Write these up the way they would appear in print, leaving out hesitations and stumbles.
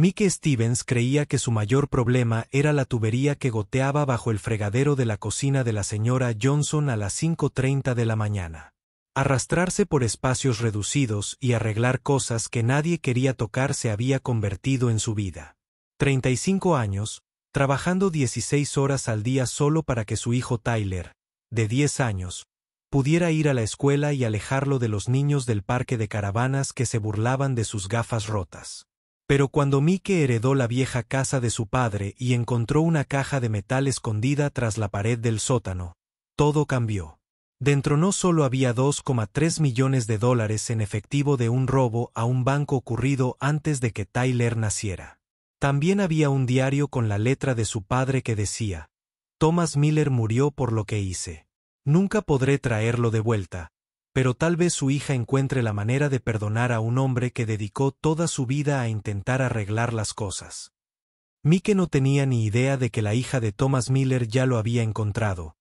Mike Stevens creía que su mayor problema era la tubería que goteaba bajo el fregadero de la cocina de la señora Johnson a las 5:30 de la mañana. Arrastrarse por espacios reducidos y arreglar cosas que nadie quería tocar se había convertido en su vida. 35 años, trabajando 16 horas al día solo para que su hijo Tyler, de 10 años, pudiera ir a la escuela y alejarlo de los niños del parque de caravanas que se burlaban de sus gafas rotas. Pero cuando Mike heredó la vieja casa de su padre y encontró una caja de metal escondida tras la pared del sótano, todo cambió. Dentro no solo había $2,3 millones en efectivo de un robo a un banco ocurrido antes de que Tyler naciera. También había un diario con la letra de su padre que decía: Thomas Miller murió por lo que hice. Nunca podré traerlo de vuelta, pero tal vez su hija encuentre la manera de perdonar a un hombre que dedicó toda su vida a intentar arreglar las cosas. Mike no tenía ni idea de que la hija de Thomas Miller ya lo había encontrado.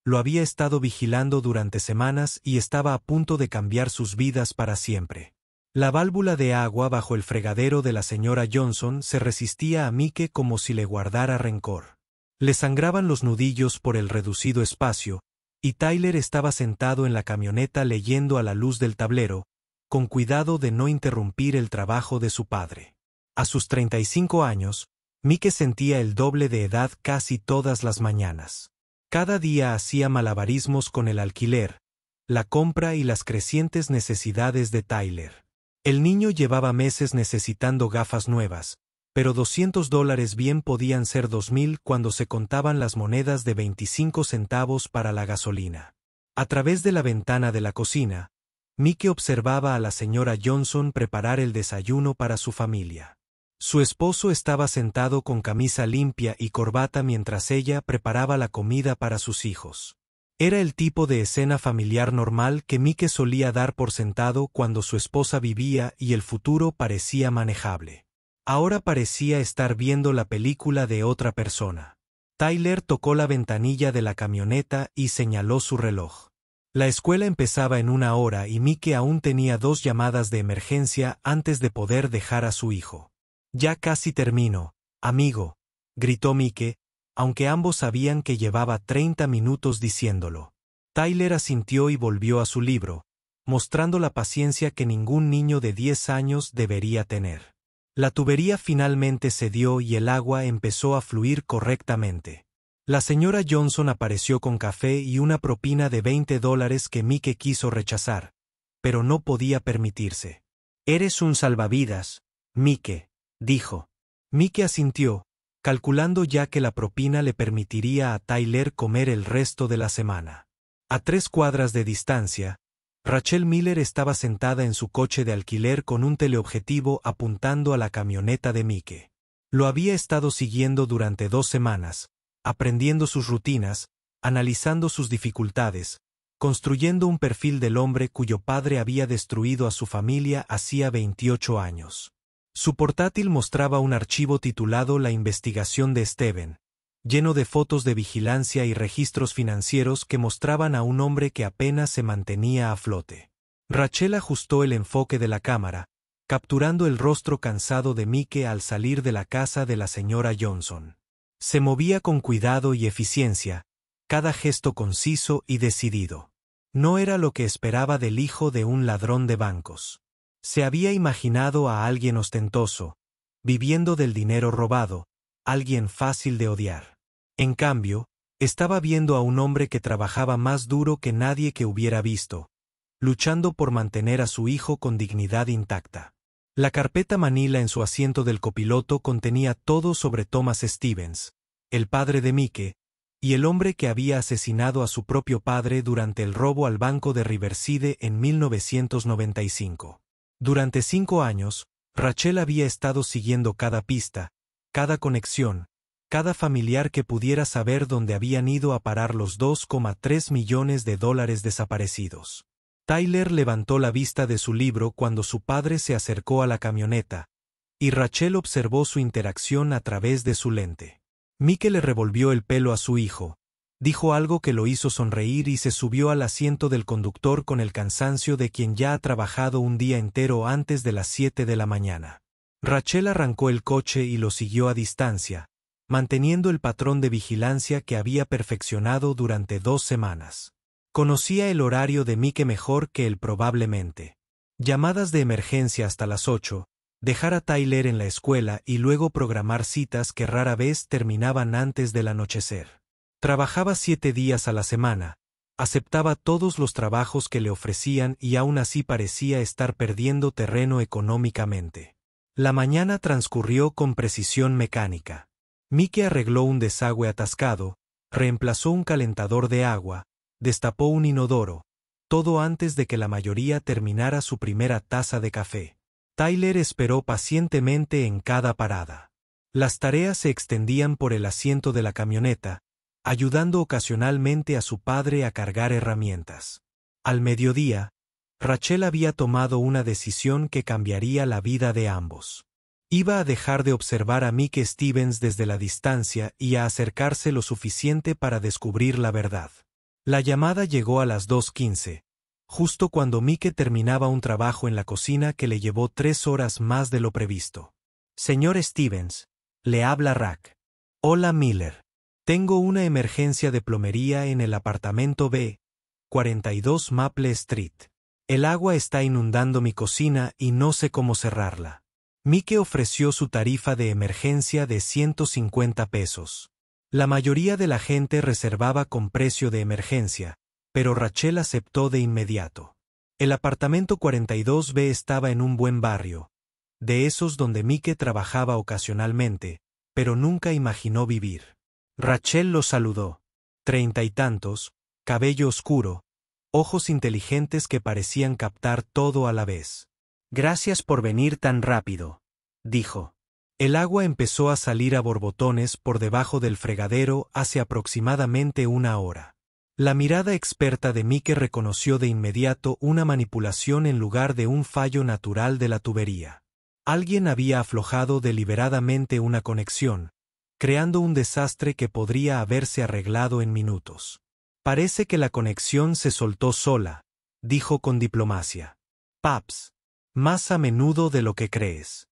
Lo había estado vigilando durante semanas y estaba a punto de cambiar sus vidas para siempre. La válvula de agua bajo el fregadero de la señora Johnson se resistía a Mike como si le guardara rencor. Le sangraban los nudillos por el reducido espacio, y Tyler estaba sentado en la camioneta leyendo a la luz del tablero, con cuidado de no interrumpir el trabajo de su padre. A sus 35 años, Mike sentía el doble de edad casi todas las mañanas. Cada día hacía malabarismos con el alquiler, la compra y las crecientes necesidades de Tyler. El niño llevaba meses necesitando gafas nuevas, pero $200 bien podían ser 2,000 cuando se contaban las monedas de 25 centavos para la gasolina. A través de la ventana de la cocina, Mike observaba a la señora Johnson preparar el desayuno para su familia. Su esposo estaba sentado con camisa limpia y corbata mientras ella preparaba la comida para sus hijos. Era el tipo de escena familiar normal que Mike solía dar por sentado cuando su esposa vivía y el futuro parecía manejable. Ahora parecía estar viendo la película de otra persona. Tyler tocó la ventanilla de la camioneta y señaló su reloj. La escuela empezaba en 1 hora y Mike aún tenía 2 llamadas de emergencia antes de poder dejar a su hijo. «Ya casi termino, amigo», gritó Mike, aunque ambos sabían que llevaba 30 minutos diciéndolo. Tyler asintió y volvió a su libro, mostrando la paciencia que ningún niño de 10 años debería tener. La tubería finalmente cedió y el agua empezó a fluir correctamente. La señora Johnson apareció con café y una propina de $20 que Mike quiso rechazar, pero no podía permitirse. «Eres un salvavidas, Mike», dijo. Mike asintió, calculando ya que la propina le permitiría a Tyler comer el resto de la semana. A 3 cuadras de distancia, Rachel Miller estaba sentada en su coche de alquiler con un teleobjetivo apuntando a la camioneta de Mike. Lo había estado siguiendo durante 2 semanas, aprendiendo sus rutinas, analizando sus dificultades, construyendo un perfil del hombre cuyo padre había destruido a su familia hacía 28 años. Su portátil mostraba un archivo titulado La investigación de Steven, lleno de fotos de vigilancia y registros financieros que mostraban a un hombre que apenas se mantenía a flote. Rachel ajustó el enfoque de la cámara, capturando el rostro cansado de Mike al salir de la casa de la señora Johnson. Se movía con cuidado y eficiencia, cada gesto conciso y decidido. No era lo que esperaba del hijo de un ladrón de bancos. Se había imaginado a alguien ostentoso, viviendo del dinero robado, alguien fácil de odiar. En cambio, estaba viendo a un hombre que trabajaba más duro que nadie que hubiera visto, luchando por mantener a su hijo con dignidad intacta. La carpeta manila en su asiento del copiloto contenía todo sobre Thomas Stevens, el padre de Mike, y el hombre que había asesinado a su propio padre durante el robo al banco de Riverside en 1995. Durante 5 años, Rachel había estado siguiendo cada pista, cada conexión, cada familiar que pudiera saber dónde habían ido a parar los $2,3 millones desaparecidos. Tyler levantó la vista de su libro cuando su padre se acercó a la camioneta, y Rachel observó su interacción a través de su lente. Mike le revolvió el pelo a su hijo, dijo algo que lo hizo sonreír y se subió al asiento del conductor con el cansancio de quien ya ha trabajado un día entero antes de las 7 de la mañana. Rachel arrancó el coche y lo siguió a distancia, manteniendo el patrón de vigilancia que había perfeccionado durante 2 semanas. Conocía el horario de Mike mejor que él probablemente. Llamadas de emergencia hasta las 8, dejar a Tyler en la escuela y luego programar citas que rara vez terminaban antes del anochecer. Trabajaba 7 días a la semana, aceptaba todos los trabajos que le ofrecían y aún así parecía estar perdiendo terreno económicamente. La mañana transcurrió con precisión mecánica. Mike arregló un desagüe atascado, reemplazó un calentador de agua, destapó un inodoro, todo antes de que la mayoría terminara su primera taza de café. Tyler esperó pacientemente en cada parada. Las tareas se extendían por el asiento de la camioneta, ayudando ocasionalmente a su padre a cargar herramientas. Al mediodía, Rachel había tomado una decisión que cambiaría la vida de ambos. Iba a dejar de observar a Mike Stevens desde la distancia y a acercarse lo suficiente para descubrir la verdad. La llamada llegó a las 2:15, justo cuando Mike terminaba un trabajo en la cocina que le llevó 3 horas más de lo previsto. Señor Stevens, le habla Rack. Hola Miller. Tengo una emergencia de plomería en el apartamento B, 42 Maple Street. El agua está inundando mi cocina y no sé cómo cerrarla. Mike ofreció su tarifa de emergencia de $150. La mayoría de la gente reservaba con precio de emergencia, pero Rachel aceptó de inmediato. El apartamento 42B estaba en un buen barrio, de esos donde Mike trabajaba ocasionalmente, pero nunca imaginó vivir. Rachel lo saludó. 30 y tantos, cabello oscuro, ojos inteligentes que parecían captar todo a la vez. Gracias por venir tan rápido, dijo. El agua empezó a salir a borbotones por debajo del fregadero hace aproximadamente 1 hora. La mirada experta de Mike reconoció de inmediato una manipulación en lugar de un fallo natural de la tubería. Alguien había aflojado deliberadamente una conexión, creando un desastre que podría haberse arreglado en minutos. Parece que la conexión se soltó sola, dijo con diplomacia. Paps. Más a menudo de lo que crees.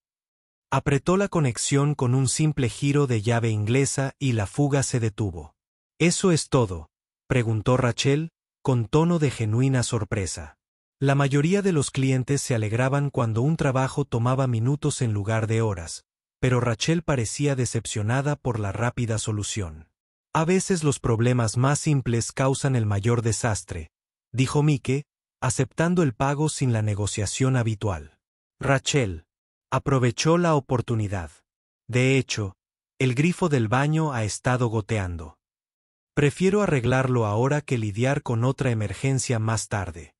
Apretó la conexión con un simple giro de llave inglesa y la fuga se detuvo. ¿Eso es todo?, preguntó Rachel, con tono de genuina sorpresa. La mayoría de los clientes se alegraban cuando un trabajo tomaba minutos en lugar de horas, pero Rachel parecía decepcionada por la rápida solución. A veces los problemas más simples causan el mayor desastre, dijo Mike, aceptando el pago sin la negociación habitual. Rachel aprovechó la oportunidad. De hecho, el grifo del baño ha estado goteando. Prefiero arreglarlo ahora que lidiar con otra emergencia más tarde.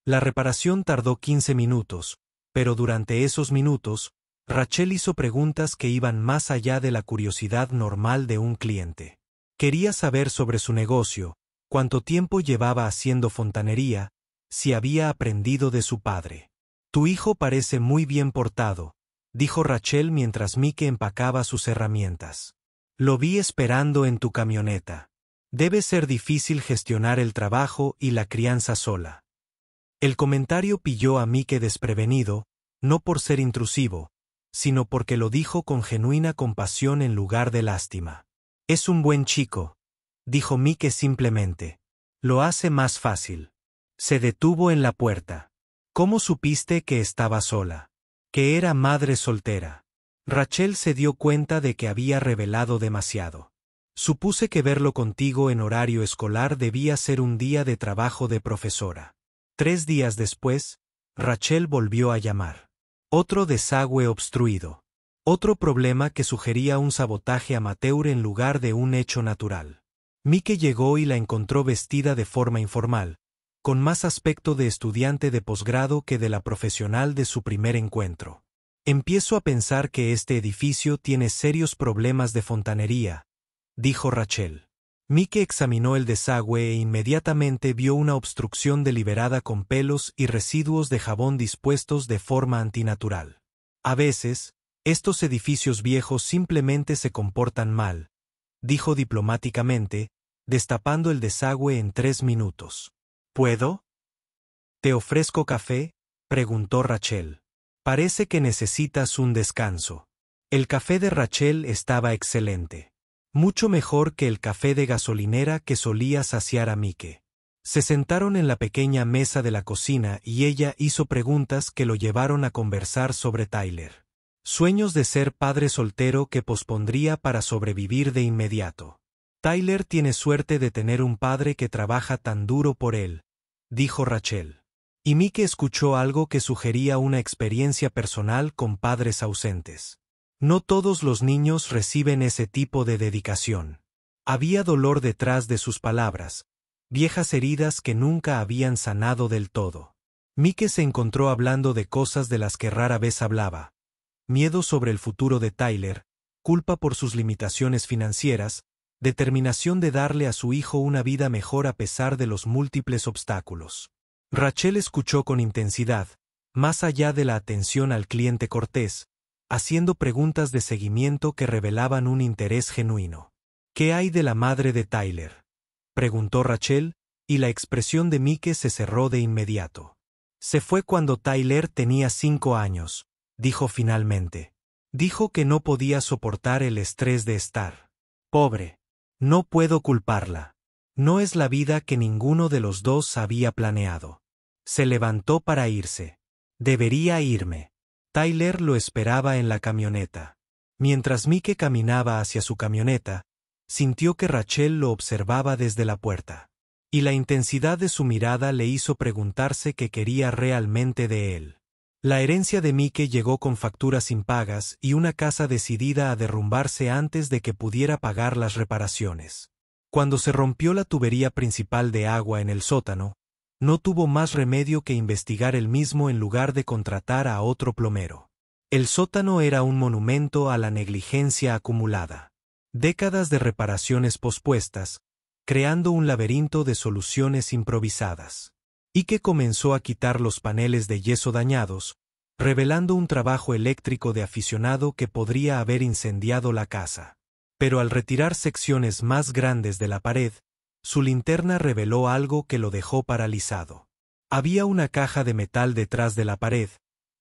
La reparación tardó 15 minutos, pero durante esos minutos, Rachel hizo preguntas que iban más allá de la curiosidad normal de un cliente. Quería saber sobre su negocio, cuánto tiempo llevaba haciendo fontanería, si había aprendido de su padre. Tu hijo parece muy bien portado, dijo Rachel mientras Mike empacaba sus herramientas. Lo vi esperando en tu camioneta. Debe ser difícil gestionar el trabajo y la crianza sola. El comentario pilló a Mike desprevenido, no por ser intrusivo, sino porque lo dijo con genuina compasión en lugar de lástima. Es un buen chico, dijo Mike simplemente. Lo hace más fácil. Se detuvo en la puerta. ¿Cómo supiste que estaba sola? Que era madre soltera. Rachel se dio cuenta de que había revelado demasiado. Supuse que verlo contigo en horario escolar debía ser un día de trabajo de profesora. 3 días después, Rachel volvió a llamar. Otro desagüe obstruido. Otro problema que sugería un sabotaje amateur en lugar de un hecho natural. Mike llegó y la encontró vestida de forma informal, con más aspecto de estudiante de posgrado que de la profesional de su primer encuentro. Empiezo a pensar que este edificio tiene serios problemas de fontanería, dijo Rachel. Mike examinó el desagüe e inmediatamente vio una obstrucción deliberada con pelos y residuos de jabón dispuestos de forma antinatural. A veces, estos edificios viejos simplemente se comportan mal, dijo diplomáticamente, destapando el desagüe en 3 minutos. ¿Puedo? ¿Te ofrezco café?, preguntó Rachel. Parece que necesitas un descanso. El café de Rachel estaba excelente. Mucho mejor que el café de gasolinera que solía saciar a Mike. Se sentaron en la pequeña mesa de la cocina y ella hizo preguntas que lo llevaron a conversar sobre Tyler. Sueños de ser padre soltero que pospondría para sobrevivir de inmediato. Tyler tiene suerte de tener un padre que trabaja tan duro por él, dijo Rachel. Y Mike escuchó algo que sugería una experiencia personal con padres ausentes. No todos los niños reciben ese tipo de dedicación. Había dolor detrás de sus palabras, viejas heridas que nunca habían sanado del todo. Mike se encontró hablando de cosas de las que rara vez hablaba. Miedo sobre el futuro de Tyler, culpa por sus limitaciones financieras, determinación de darle a su hijo una vida mejor a pesar de los múltiples obstáculos. Rachel escuchó con intensidad, más allá de la atención al cliente cortés, haciendo preguntas de seguimiento que revelaban un interés genuino. ¿Qué hay de la madre de Tyler?, preguntó Rachel, y la expresión de Mike se cerró de inmediato. Se fue cuando Tyler tenía 5 años, dijo finalmente. Dijo que no podía soportar el estrés de estar pobre. No puedo culparla. No es la vida que ninguno de los dos había planeado. Se levantó para irse. Debería irme. Tyler lo esperaba en la camioneta. Mientras Mike caminaba hacia su camioneta, sintió que Rachel lo observaba desde la puerta. Y la intensidad de su mirada le hizo preguntarse qué quería realmente de él. La herencia de Mike llegó con facturas impagas y una casa decidida a derrumbarse antes de que pudiera pagar las reparaciones. Cuando se rompió la tubería principal de agua en el sótano, no tuvo más remedio que investigar él mismo en lugar de contratar a otro plomero. El sótano era un monumento a la negligencia acumulada. Décadas de reparaciones pospuestas, creando un laberinto de soluciones improvisadas. Ike comenzó a quitar los paneles de yeso dañados, revelando un trabajo eléctrico de aficionado que podría haber incendiado la casa. Pero al retirar secciones más grandes de la pared, su linterna reveló algo que lo dejó paralizado. Había una caja de metal detrás de la pared,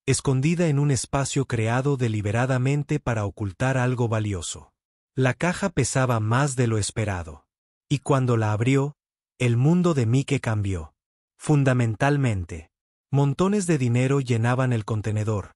escondida en un espacio creado deliberadamente para ocultar algo valioso. La caja pesaba más de lo esperado. Y cuando la abrió, el mundo de Mike cambió. Fundamentalmente. Montones de dinero llenaban el contenedor,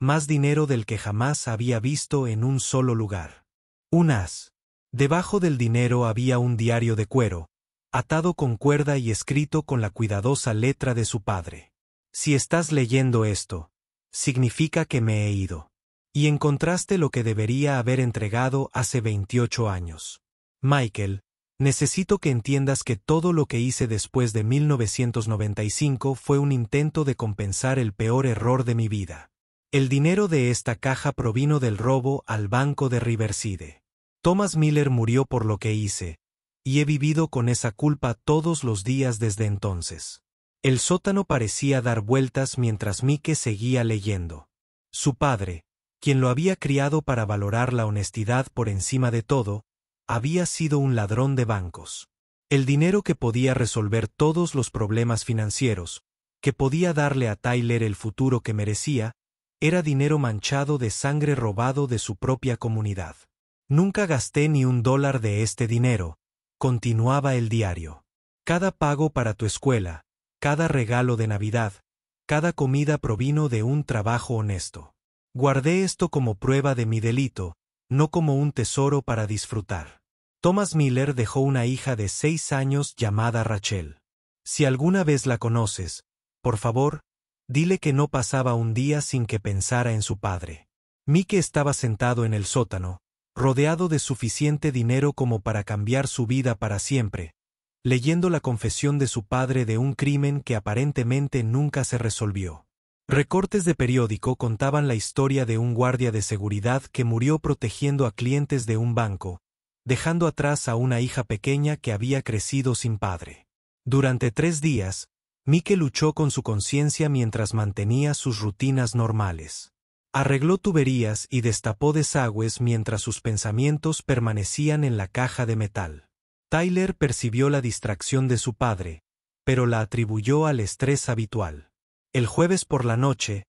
más dinero del que jamás había visto en un solo lugar. Un as. Debajo del dinero había un diario de cuero, atado con cuerda y escrito con la cuidadosa letra de su padre. Si estás leyendo esto, significa que me he ido. Y encontraste lo que debería haber entregado hace 28 años. Michael, necesito que entiendas que todo lo que hice después de 1995 fue un intento de compensar el peor error de mi vida. El dinero de esta caja provino del robo al banco de Riverside. Thomas Miller murió por lo que hice, y he vivido con esa culpa todos los días desde entonces. El sótano parecía dar vueltas mientras Mike seguía leyendo. Su padre, quien lo había criado para valorar la honestidad por encima de todo, había sido un ladrón de bancos. El dinero que podía resolver todos los problemas financieros, que podía darle a Tyler el futuro que merecía, era dinero manchado de sangre robado de su propia comunidad. Nunca gasté ni $1 de este dinero, continuaba el diario. Cada pago para tu escuela, cada regalo de Navidad, cada comida provino de un trabajo honesto. Guardé esto como prueba de mi delito, no como un tesoro para disfrutar. Thomas Miller dejó una hija de 6 años llamada Rachel. Si alguna vez la conoces, por favor, dile que no pasaba un día sin que pensara en su padre. Mike estaba sentado en el sótano, rodeado de suficiente dinero como para cambiar su vida para siempre, leyendo la confesión de su padre de un crimen que aparentemente nunca se resolvió. Recortes de periódico contaban la historia de un guardia de seguridad que murió protegiendo a clientes de un banco, dejando atrás a una hija pequeña que había crecido sin padre. Durante 3 días, Mike luchó con su conciencia mientras mantenía sus rutinas normales. Arregló tuberías y destapó desagües mientras sus pensamientos permanecían en la caja de metal. Tyler percibió la distracción de su padre, pero la atribuyó al estrés habitual. El jueves por la noche,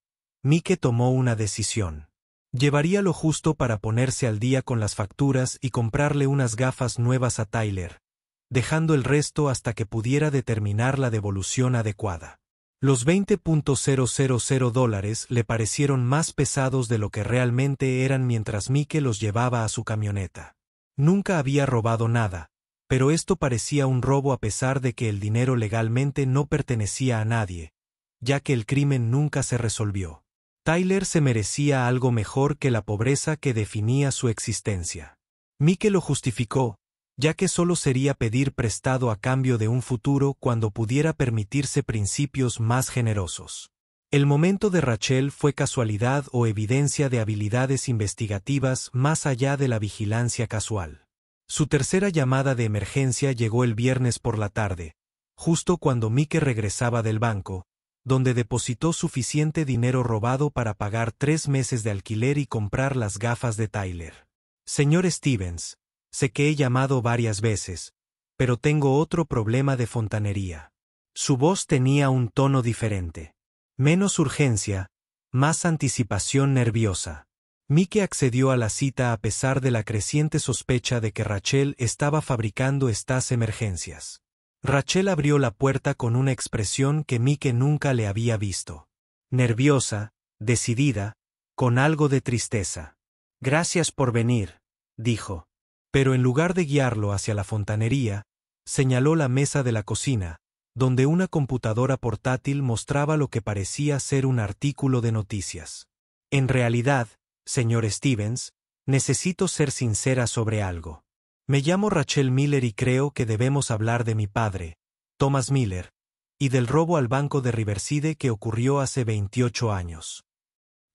Mike tomó una decisión. Llevaría lo justo para ponerse al día con las facturas y comprarle unas gafas nuevas a Tyler, dejando el resto hasta que pudiera determinar la devolución adecuada. Los $20,000 le parecieron más pesados de lo que realmente eran mientras Mike los llevaba a su camioneta. Nunca había robado nada, pero esto parecía un robo a pesar de que el dinero legalmente no pertenecía a nadie, ya que el crimen nunca se resolvió. Tyler se merecía algo mejor que la pobreza que definía su existencia. Mike lo justificó, ya que solo sería pedir prestado a cambio de un futuro cuando pudiera permitirse principios más generosos. El momento de Rachel fue casualidad o evidencia de habilidades investigativas más allá de la vigilancia casual. Su tercera llamada de emergencia llegó el viernes por la tarde, justo cuando Mike regresaba del banco, donde depositó suficiente dinero robado para pagar 3 meses de alquiler y comprar las gafas de Tyler. Señor Stevens, sé que he llamado varias veces, pero tengo otro problema de fontanería. Su voz tenía un tono diferente. Menos urgencia, más anticipación nerviosa. Mike accedió a la cita a pesar de la creciente sospecha de que Rachel estaba fabricando estas emergencias. Rachel abrió la puerta con una expresión que Mike nunca le había visto. Nerviosa, decidida, con algo de tristeza. «Gracias por venir», dijo. Pero en lugar de guiarlo hacia la fontanería, señaló la mesa de la cocina, donde una computadora portátil mostraba lo que parecía ser un artículo de noticias. «En realidad, señor Stevens, necesito ser sincera sobre algo. Me llamo Rachel Miller y creo que debemos hablar de mi padre, Thomas Miller, y del robo al banco de Riverside que ocurrió hace 28 años.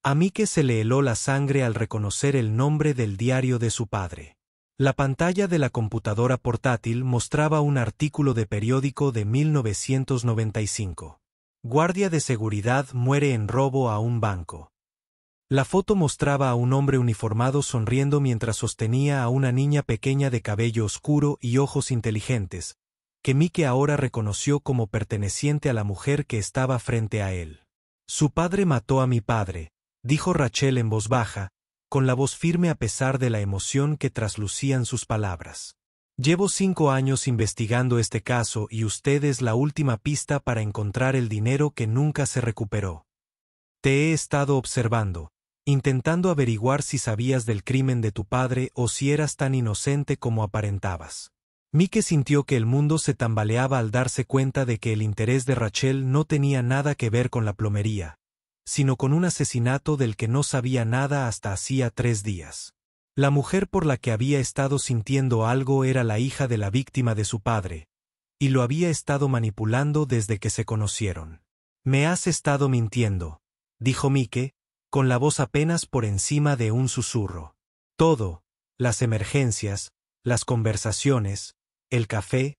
A Mike se le heló la sangre al reconocer el nombre del diario de su padre. La pantalla de la computadora portátil mostraba un artículo de periódico de 1995. Guardia de seguridad muere en robo a un banco. La foto mostraba a un hombre uniformado sonriendo mientras sostenía a una niña pequeña de cabello oscuro y ojos inteligentes, que Mike ahora reconoció como perteneciente a la mujer que estaba frente a él. «Su padre mató a mi padre», dijo Rachel en voz baja, con la voz firme a pesar de la emoción que traslucían sus palabras. «Llevo 5 años investigando este caso y usted es la última pista para encontrar el dinero que nunca se recuperó. Te he estado observando, intentando averiguar si sabías del crimen de tu padre o si eras tan inocente como aparentabas». Mike sintió que el mundo se tambaleaba al darse cuenta de que el interés de Rachel no tenía nada que ver con la plomería, sino con un asesinato del que no sabía nada hasta hacía 3 días. La mujer por la que había estado sintiendo algo era la hija de la víctima de su padre, y lo había estado manipulando desde que se conocieron. «Me has estado mintiendo», dijo Mike, con la voz apenas por encima de un susurro. «Todo, las emergencias, las conversaciones, el café,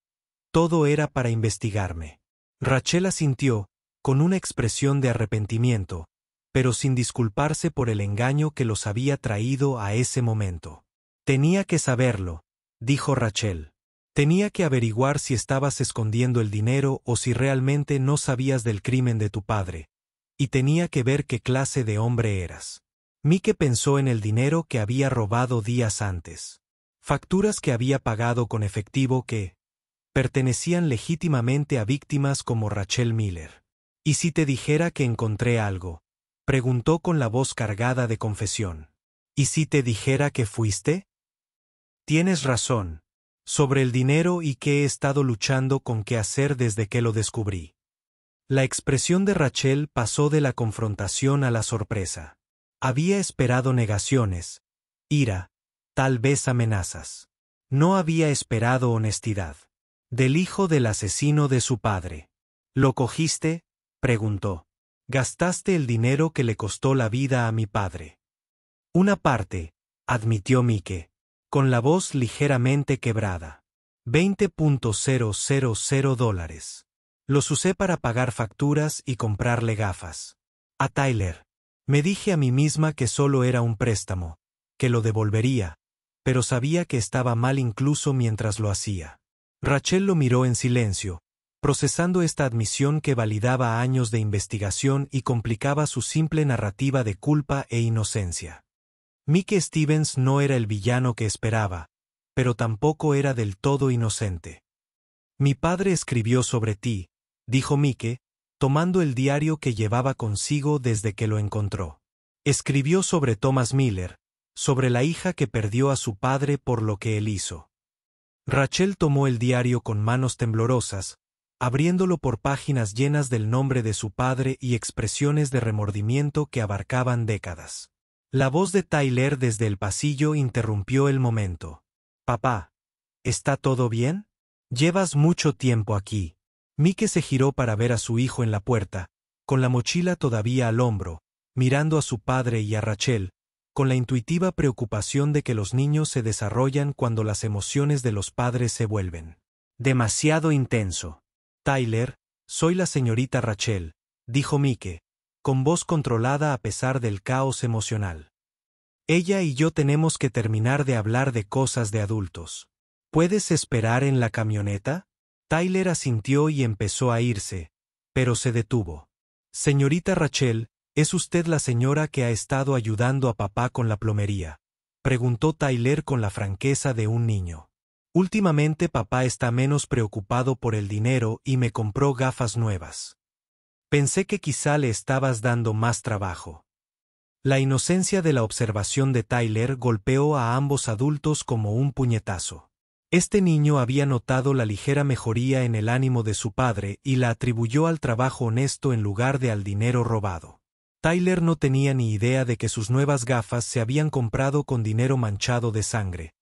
todo era para investigarme». Rachel asintió, con una expresión de arrepentimiento, pero sin disculparse por el engaño que los había traído a ese momento. «Tenía que saberlo», dijo Rachel. «Tenía que averiguar si estabas escondiendo el dinero o si realmente no sabías del crimen de tu padre. Y tenía que ver qué clase de hombre eras». Mike pensó en el dinero que había robado días antes. Facturas que había pagado con efectivo que pertenecían legítimamente a víctimas como Rachel Miller. «¿Y si te dijera que encontré algo?», preguntó con la voz cargada de confesión. «¿Y si te dijera que fuiste?». «Tienes razón. Sobre el dinero y que he estado luchando con qué hacer desde que lo descubrí». La expresión de Rachel pasó de la confrontación a la sorpresa. Había esperado negaciones, ira, tal vez amenazas. No había esperado honestidad. «Del hijo del asesino de su padre». «¿Lo cogiste?», preguntó. «Gastaste el dinero que le costó la vida a mi padre». «Una parte», admitió Mike, con la voz ligeramente quebrada. $20,000. Los usé para pagar facturas y comprarle gafas. A Tyler. Me dije a mí misma que solo era un préstamo, que lo devolvería, pero sabía que estaba mal incluso mientras lo hacía». Rachel lo miró en silencio, procesando esta admisión que validaba años de investigación y complicaba su simple narrativa de culpa e inocencia. Mike Stevens no era el villano que esperaba, pero tampoco era del todo inocente. Mi padre escribió sobre ti, dijo Mike, tomando el diario que llevaba consigo desde que lo encontró. Escribió sobre Thomas Miller, sobre la hija que perdió a su padre por lo que él hizo. Rachel tomó el diario con manos temblorosas, abriéndolo por páginas llenas del nombre de su padre y expresiones de remordimiento que abarcaban décadas. La voz de Tyler desde el pasillo interrumpió el momento. «Papá, ¿está todo bien? Llevas mucho tiempo aquí». Mike se giró para ver a su hijo en la puerta, con la mochila todavía al hombro, mirando a su padre y a Rachel, con la intuitiva preocupación de que los niños se desarrollan cuando las emociones de los padres se vuelven demasiado intenso. «Tyler, soy la señorita Rachel», dijo Mike, con voz controlada a pesar del caos emocional. «Ella y yo tenemos que terminar de hablar de cosas de adultos. ¿Puedes esperar en la camioneta?» Tyler asintió y empezó a irse, pero se detuvo. «Señorita Rachel, ¿es usted la señora que ha estado ayudando a papá con la plomería?», preguntó Tyler con la franqueza de un niño. «Últimamente papá está menos preocupado por el dinero y me compró gafas nuevas. Pensé que quizá le estabas dando más trabajo». La inocencia de la observación de Tyler golpeó a ambos adultos como un puñetazo. Este niño había notado la ligera mejoría en el ánimo de su padre y la atribuyó al trabajo honesto en lugar de al dinero robado. Tyler no tenía ni idea de que sus nuevas gafas se habían comprado con dinero manchado de sangre,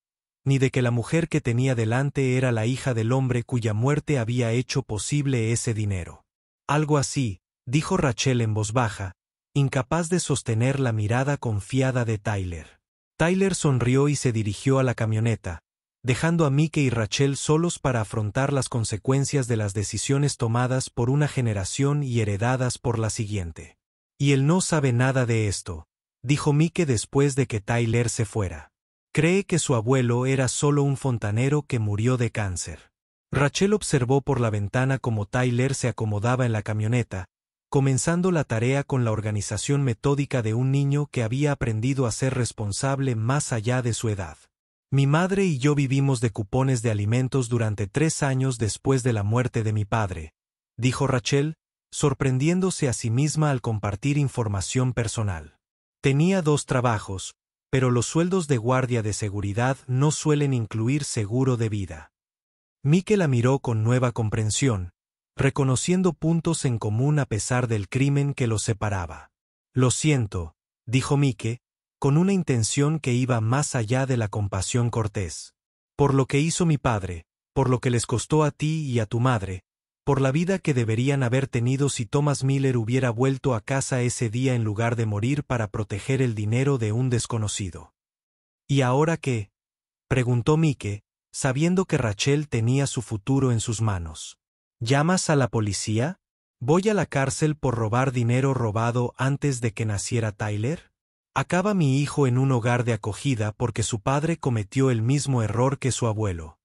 ni de que la mujer que tenía delante era la hija del hombre cuya muerte había hecho posible ese dinero. «Algo así», dijo Rachel en voz baja, incapaz de sostener la mirada confiada de Tyler. Tyler sonrió y se dirigió a la camioneta, dejando a Mike y Rachel solos para afrontar las consecuencias de las decisiones tomadas por una generación y heredadas por la siguiente. «Y él no sabe nada de esto», dijo Mike después de que Tyler se fuera. «Cree que su abuelo era solo un fontanero que murió de cáncer». Rachel observó por la ventana cómo Tyler se acomodaba en la camioneta, comenzando la tarea con la organización metódica de un niño que había aprendido a ser responsable más allá de su edad. «Mi madre y yo vivimos de cupones de alimentos durante 3 años después de la muerte de mi padre», dijo Rachel, sorprendiéndose a sí misma al compartir información personal. «Tenía 2 trabajos, pero los sueldos de guardia de seguridad no suelen incluir seguro de vida». Mike la miró con nueva comprensión, reconociendo puntos en común a pesar del crimen que los separaba. «Lo siento», dijo Mike, con una intención que iba más allá de la compasión cortés. «Por lo que hizo mi padre, por lo que les costó a ti y a tu madre, por la vida que deberían haber tenido si Thomas Miller hubiera vuelto a casa ese día en lugar de morir para proteger el dinero de un desconocido». «¿Y ahora qué?», preguntó Mike, sabiendo que Rachel tenía su futuro en sus manos. «¿Llamas a la policía? ¿Voy a la cárcel por robar dinero robado antes de que naciera Tyler? ¿Acaba mi hijo en un hogar de acogida porque su padre cometió el mismo error que su abuelo?».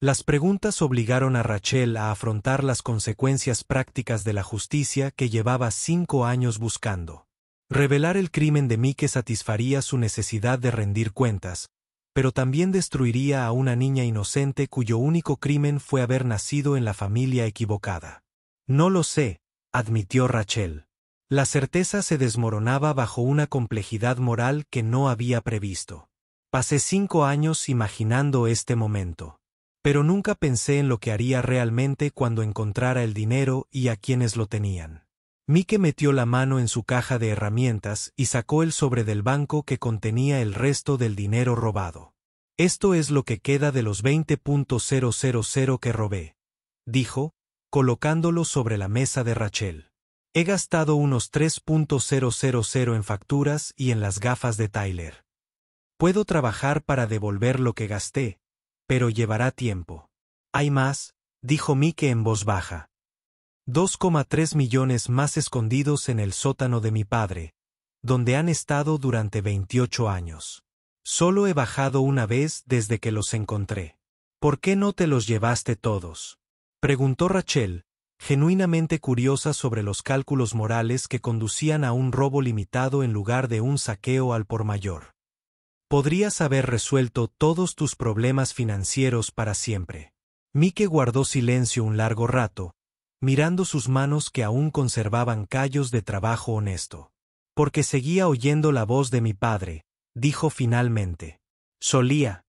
Las preguntas obligaron a Rachel a afrontar las consecuencias prácticas de la justicia que llevaba 5 años buscando. Revelar el crimen de Mike satisfaría su necesidad de rendir cuentas, pero también destruiría a una niña inocente cuyo único crimen fue haber nacido en la familia equivocada. «No lo sé», admitió Rachel. La certeza se desmoronaba bajo una complejidad moral que no había previsto. «Pasé 5 años imaginando este momento. Pero nunca pensé en lo que haría realmente cuando encontrara el dinero y a quienes lo tenían». Mike metió la mano en su caja de herramientas y sacó el sobre del banco que contenía el resto del dinero robado. «Esto es lo que queda de los 20.000 que robé», dijo, colocándolo sobre la mesa de Rachel. «He gastado unos 3.000 en facturas y en las gafas de Tyler. Puedo trabajar para devolver lo que gasté, pero llevará tiempo». «Hay más», dijo Mike en voz baja. 2,3 millones más escondidos en el sótano de mi padre, donde han estado durante 28 años. Solo he bajado una vez desde que los encontré. ¿Por qué no te los llevaste todos?». Preguntó Rachel, genuinamente curiosa sobre los cálculos morales que conducían a un robo limitado en lugar de un saqueo al por mayor. Podrías haber resuelto todos tus problemas financieros para siempre. Mike guardó silencio un largo rato, mirando sus manos que aún conservaban callos de trabajo honesto. Porque seguía oyendo la voz de mi padre, dijo finalmente. Solía.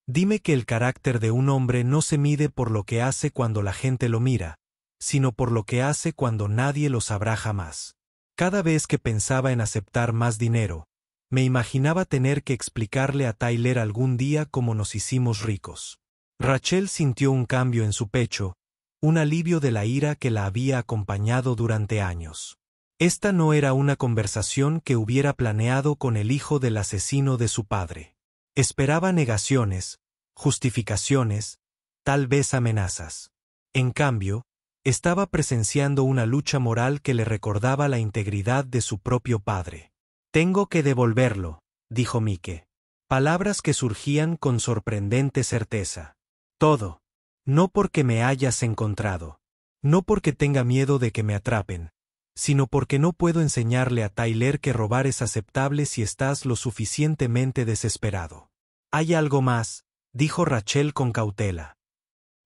Dime que el carácter de un hombre no se mide por lo que hace cuando la gente lo mira, sino por lo que hace cuando nadie lo sabrá jamás. Cada vez que pensaba en aceptar más dinero, me imaginaba tener que explicarle a Tyler algún día cómo nos hicimos ricos. Rachel sintió un cambio en su pecho, un alivio de la ira que la había acompañado durante años. Esta no era una conversación que hubiera planeado con el hijo del asesino de su padre. Esperaba negaciones, justificaciones, tal vez amenazas. En cambio, estaba presenciando una lucha moral que le recordaba la integridad de su propio padre. Tengo que devolverlo, dijo Mike. Palabras que surgían con sorprendente certeza. Todo. No porque me hayas encontrado. No porque tenga miedo de que me atrapen, sino porque no puedo enseñarle a Tyler que robar es aceptable si estás lo suficientemente desesperado. Hay algo más, dijo Rachel con cautela.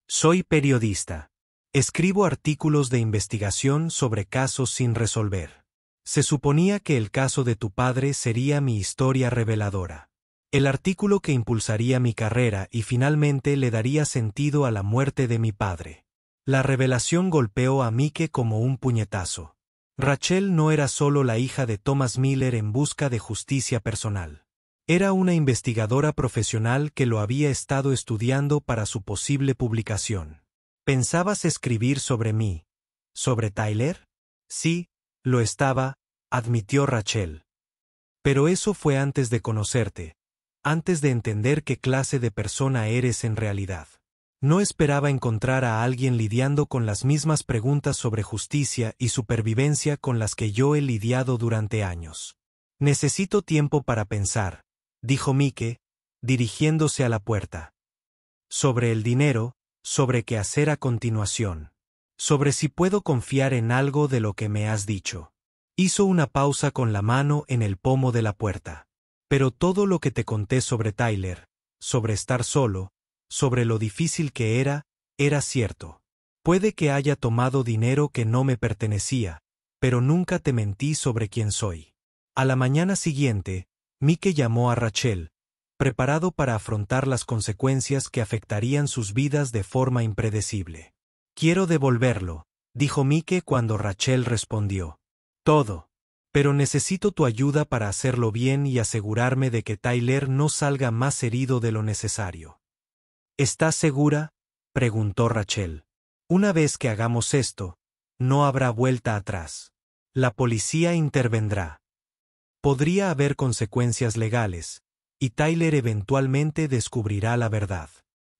Soy periodista. Escribo artículos de investigación sobre casos sin resolver. Se suponía que el caso de tu padre sería mi historia reveladora. El artículo que impulsaría mi carrera y finalmente le daría sentido a la muerte de mi padre. La revelación golpeó a Mike como un puñetazo. Rachel no era solo la hija de Thomas Miller en busca de justicia personal. Era una investigadora profesional que lo había estado estudiando para su posible publicación. ¿Pensabas escribir sobre mí? ¿Sobre Tyler? Sí, lo estaba, admitió Rachel. Pero eso fue antes de conocerte, antes de entender qué clase de persona eres en realidad. No esperaba encontrar a alguien lidiando con las mismas preguntas sobre justicia y supervivencia con las que yo he lidiado durante años. Necesito tiempo para pensar, dijo Mike, dirigiéndose a la puerta. Sobre el dinero, sobre qué hacer a continuación. Sobre si puedo confiar en algo de lo que me has dicho. Hizo una pausa con la mano en el pomo de la puerta. Pero todo lo que te conté sobre Tyler, sobre estar solo, sobre lo difícil que era cierto. Puede que haya tomado dinero que no me pertenecía, pero nunca te mentí sobre quién soy. A la mañana siguiente, Mike llamó a Rachel, preparado para afrontar las consecuencias que afectarían sus vidas de forma impredecible. Quiero devolverlo, dijo Mike cuando Rachel respondió. Todo. Pero necesito tu ayuda para hacerlo bien y asegurarme de que Tyler no salga más herido de lo necesario. ¿Estás segura?, preguntó Rachel. Una vez que hagamos esto, no habrá vuelta atrás. La policía intervendrá. Podría haber consecuencias legales, y Tyler eventualmente descubrirá la verdad.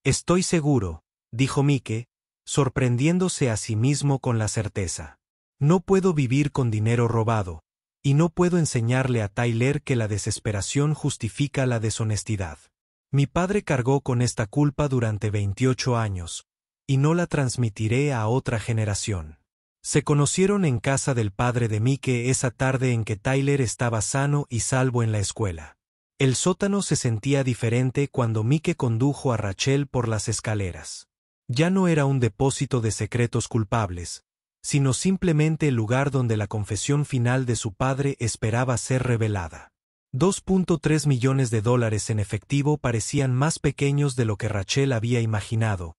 Estoy seguro, dijo Mike, sorprendiéndose a sí mismo con la certeza. No puedo vivir con dinero robado, y no puedo enseñarle a Tyler que la desesperación justifica la deshonestidad. Mi padre cargó con esta culpa durante 28 años, y no la transmitiré a otra generación. Se conocieron en casa del padre de Mike esa tarde en que Tyler estaba sano y salvo en la escuela. El sótano se sentía diferente cuando Mike condujo a Rachel por las escaleras. Ya no era un depósito de secretos culpables, sino simplemente el lugar donde la confesión final de su padre esperaba ser revelada. 2.3 millones de dólares en efectivo parecían más pequeños de lo que Rachel había imaginado,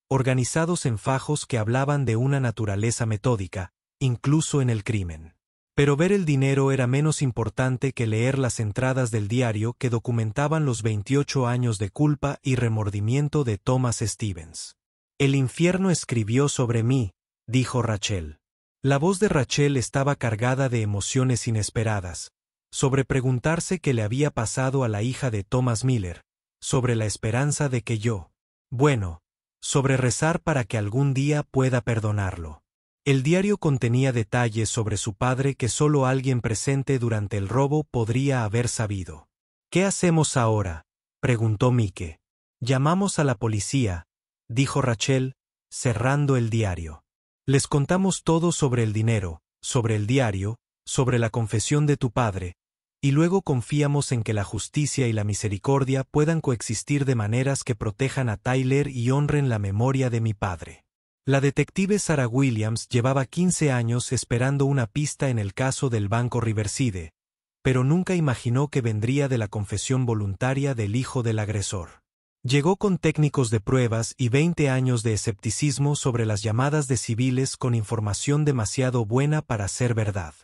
organizados en fajos que hablaban de una naturaleza metódica, incluso en el crimen. Pero ver el dinero era menos importante que leer las entradas del diario que documentaban los 28 años de culpa y remordimiento de Thomas Stevens. El infierno escribió sobre mí, dijo Rachel. La voz de Rachel estaba cargada de emociones inesperadas, sobre preguntarse qué le había pasado a la hija de Thomas Miller, sobre la esperanza de que sobre rezar para que algún día pueda perdonarlo. El diario contenía detalles sobre su padre que solo alguien presente durante el robo podría haber sabido. ¿Qué hacemos ahora?, preguntó Mike. Llamamos a la policía, dijo Rachel, cerrando el diario. Les contamos todo sobre el dinero, sobre el diario, sobre la confesión de tu padre, y luego confiamos en que la justicia y la misericordia puedan coexistir de maneras que protejan a Tyler y honren la memoria de mi padre. La detective Sarah Williams llevaba 15 años esperando una pista en el caso del Banco Riverside, pero nunca imaginó que vendría de la confesión voluntaria del hijo del agresor. Llegó con técnicos de pruebas y 20 años de escepticismo sobre las llamadas de civiles con información demasiado buena para ser verdad.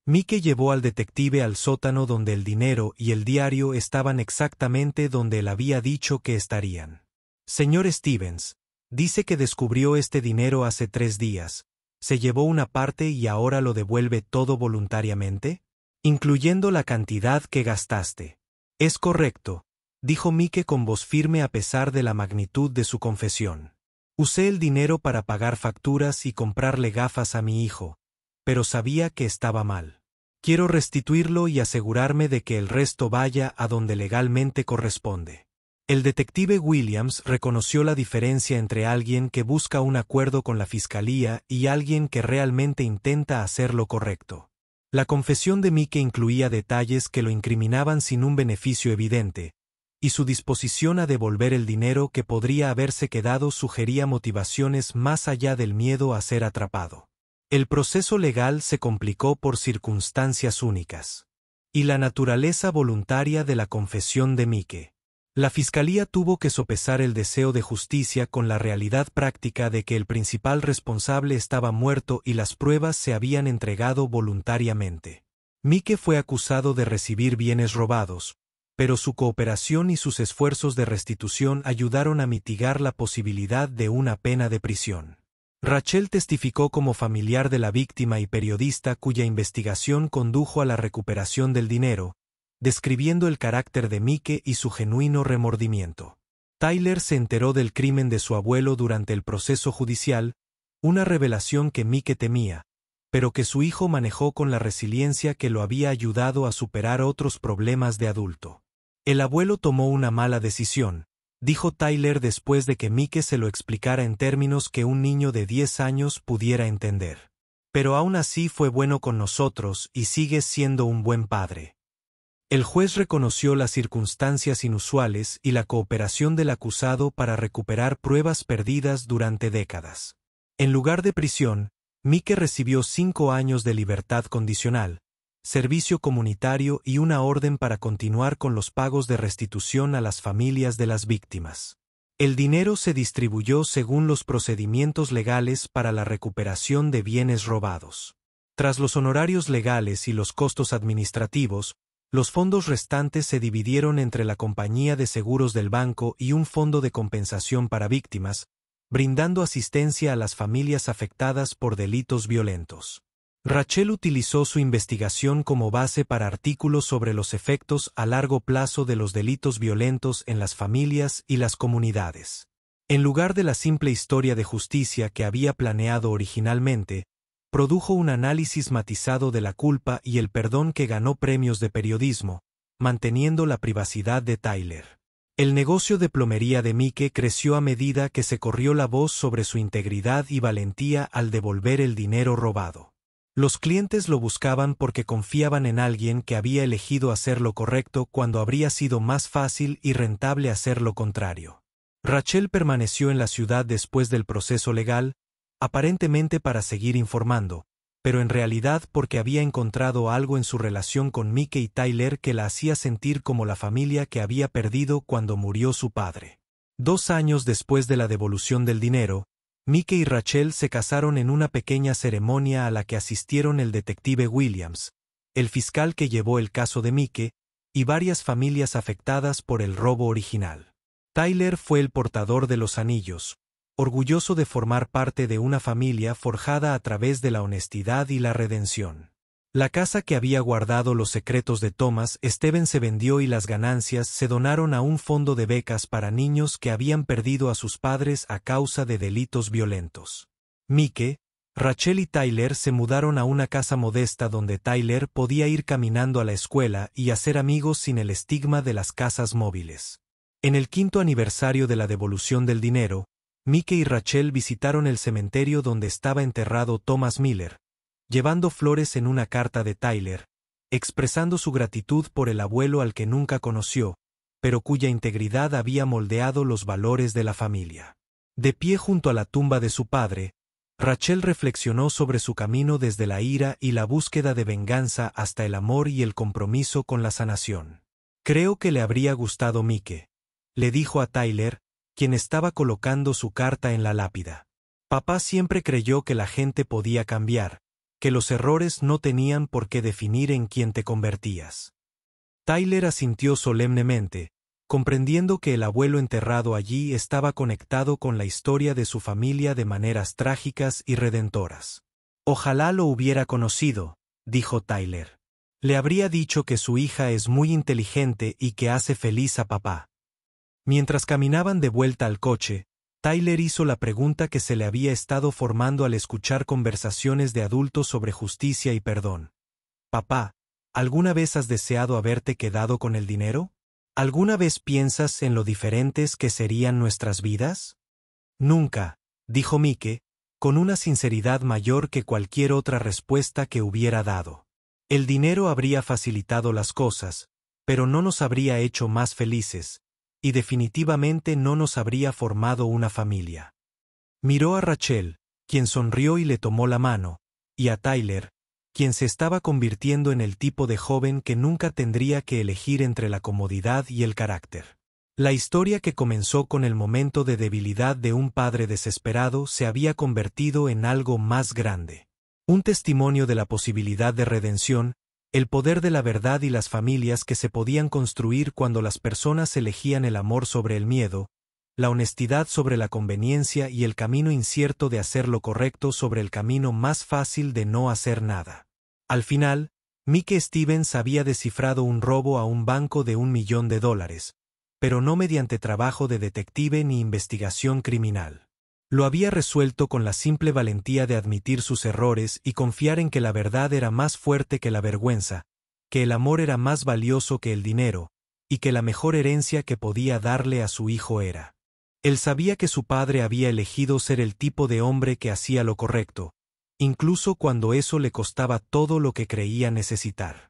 Mike llevó al detective al sótano donde el dinero y el diario estaban exactamente donde él había dicho que estarían. Señor Stevens, dice que descubrió este dinero hace 3 días. ¿Se llevó una parte y ahora lo devuelve todo voluntariamente? Incluyendo la cantidad que gastaste. Es correcto, dijo Mike con voz firme a pesar de la magnitud de su confesión. Usé el dinero para pagar facturas y comprarle gafas a mi hijo, pero sabía que estaba mal. Quiero restituirlo y asegurarme de que el resto vaya a donde legalmente corresponde. El detective Williams reconoció la diferencia entre alguien que busca un acuerdo con la fiscalía y alguien que realmente intenta hacer lo correcto. La confesión de Mike incluía detalles que lo incriminaban sin un beneficio evidente, y su disposición a devolver el dinero que podría haberse quedado sugería motivaciones más allá del miedo a ser atrapado. El proceso legal se complicó por circunstancias únicas. Y la naturaleza voluntaria de la confesión de Mike. La fiscalía tuvo que sopesar el deseo de justicia con la realidad práctica de que el principal responsable estaba muerto y las pruebas se habían entregado voluntariamente. Mike fue acusado de recibir bienes robados, pero su cooperación y sus esfuerzos de restitución ayudaron a mitigar la posibilidad de una pena de prisión. Rachel testificó como familiar de la víctima y periodista cuya investigación condujo a la recuperación del dinero, describiendo el carácter de Mike y su genuino remordimiento. Tyler se enteró del crimen de su abuelo durante el proceso judicial, una revelación que Mike temía, pero que su hijo manejó con la resiliencia que lo había ayudado a superar otros problemas de adulto. El abuelo tomó una mala decisión, dijo Tyler después de que Mike se lo explicara en términos que un niño de 10 años pudiera entender. Pero aún así fue bueno con nosotros y sigue siendo un buen padre. El juez reconoció las circunstancias inusuales y la cooperación del acusado para recuperar pruebas perdidas durante décadas. En lugar de prisión, Mike recibió 5 años de libertad condicional, servicio comunitario y una orden para continuar con los pagos de restitución a las familias de las víctimas. El dinero se distribuyó según los procedimientos legales para la recuperación de bienes robados. Tras los honorarios legales y los costos administrativos, los fondos restantes se dividieron entre la compañía de seguros del banco y un fondo de compensación para víctimas, brindando asistencia a las familias afectadas por delitos violentos. Rachel utilizó su investigación como base para artículos sobre los efectos a largo plazo de los delitos violentos en las familias y las comunidades. En lugar de la simple historia de justicia que había planeado originalmente, produjo un análisis matizado de la culpa y el perdón que ganó premios de periodismo, manteniendo la privacidad de Tyler. El negocio de plomería de Mike creció a medida que se corrió la voz sobre su integridad y valentía al devolver el dinero robado. Los clientes lo buscaban porque confiaban en alguien que había elegido hacer lo correcto cuando habría sido más fácil y rentable hacer lo contrario. Rachel permaneció en la ciudad después del proceso legal, aparentemente para seguir informando, pero en realidad porque había encontrado algo en su relación con Mike y Tyler que la hacía sentir como la familia que había perdido cuando murió su padre. 2 años después de la devolución del dinero, Mike y Rachel se casaron en una pequeña ceremonia a la que asistieron el detective Williams, el fiscal que llevó el caso de Mike, y varias familias afectadas por el robo original. Tyler fue el portador de los anillos, orgulloso de formar parte de una familia forjada a través de la honestidad y la redención. La casa que había guardado los secretos de Thomas Steven se vendió y las ganancias se donaron a un fondo de becas para niños que habían perdido a sus padres a causa de delitos violentos. Mike, Rachel y Tyler se mudaron a una casa modesta donde Tyler podía ir caminando a la escuela y hacer amigos sin el estigma de las casas móviles. En el 5º aniversario de la devolución del dinero, Mike y Rachel visitaron el cementerio donde estaba enterrado Thomas Miller, llevando flores en una carta de Tyler, expresando su gratitud por el abuelo al que nunca conoció, pero cuya integridad había moldeado los valores de la familia. De pie junto a la tumba de su padre, Rachel reflexionó sobre su camino desde la ira y la búsqueda de venganza hasta el amor y el compromiso con la sanación. Creo que le habría gustado Mike, le dijo a Tyler, quien estaba colocando su carta en la lápida. Papá siempre creyó que la gente podía cambiar, que los errores no tenían por qué definir en quién te convertías. Tyler asintió solemnemente, comprendiendo que el abuelo enterrado allí estaba conectado con la historia de su familia de maneras trágicas y redentoras. Ojalá lo hubiera conocido, dijo Tyler. Le habría dicho que su hija es muy inteligente y que hace feliz a papá. Mientras caminaban de vuelta al coche, Tyler hizo la pregunta que se le había estado formando al escuchar conversaciones de adultos sobre justicia y perdón. Papá, ¿alguna vez has deseado haberte quedado con el dinero? ¿Alguna vez piensas en lo diferentes que serían nuestras vidas? Nunca, dijo Mike, con una sinceridad mayor que cualquier otra respuesta que hubiera dado. El dinero habría facilitado las cosas, pero no nos habría hecho más felices, y definitivamente no nos habría formado una familia. Miró a Rachel, quien sonrió y le tomó la mano, y a Tyler, quien se estaba convirtiendo en el tipo de joven que nunca tendría que elegir entre la comodidad y el carácter. La historia que comenzó con el momento de debilidad de un padre desesperado se había convertido en algo más grande. Un testimonio de la posibilidad de redención, el poder de la verdad y las familias que se podían construir cuando las personas elegían el amor sobre el miedo, la honestidad sobre la conveniencia y el camino incierto de hacer lo correcto sobre el camino más fácil de no hacer nada. Al final, Mike Stevens había descifrado un robo a un banco de $1 millón, pero no mediante trabajo de detective ni investigación criminal. Lo había resuelto con la simple valentía de admitir sus errores y confiar en que la verdad era más fuerte que la vergüenza, que el amor era más valioso que el dinero, y que la mejor herencia que podía darle a su hijo era. Él sabía que su padre había elegido ser el tipo de hombre que hacía lo correcto, incluso cuando eso le costaba todo lo que creía necesitar.